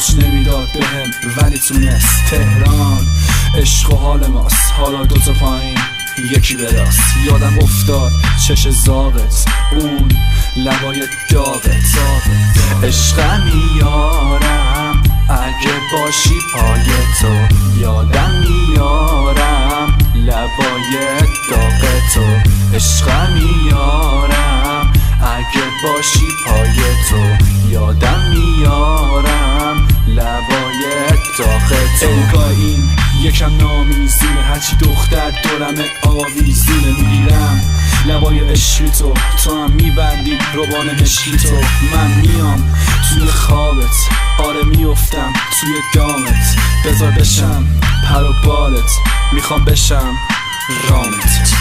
هیچ نمیداد بهم ولی تونست. تهران عشق و حال ماست، حالا دوتا پایین یکی به راست. یادم افتاد چش زاغت، اون لبای داغت. عشقم میارم اگه باشی پای تو، یادم میارم لبای داغ تو. عشقم میارم اگه باشی پای تو، یادم میارم لبای داغ تو. انگار این یکم نامیزونه، هرچی دختر دورم آویزونه. میگیرم لبای عشقی تو، تو هم میبندی روبان مشکی تو. من میام توی خوابت، آره میافتم توی دامت. بذار بشم پر و بالت، میخوام بشم رامت.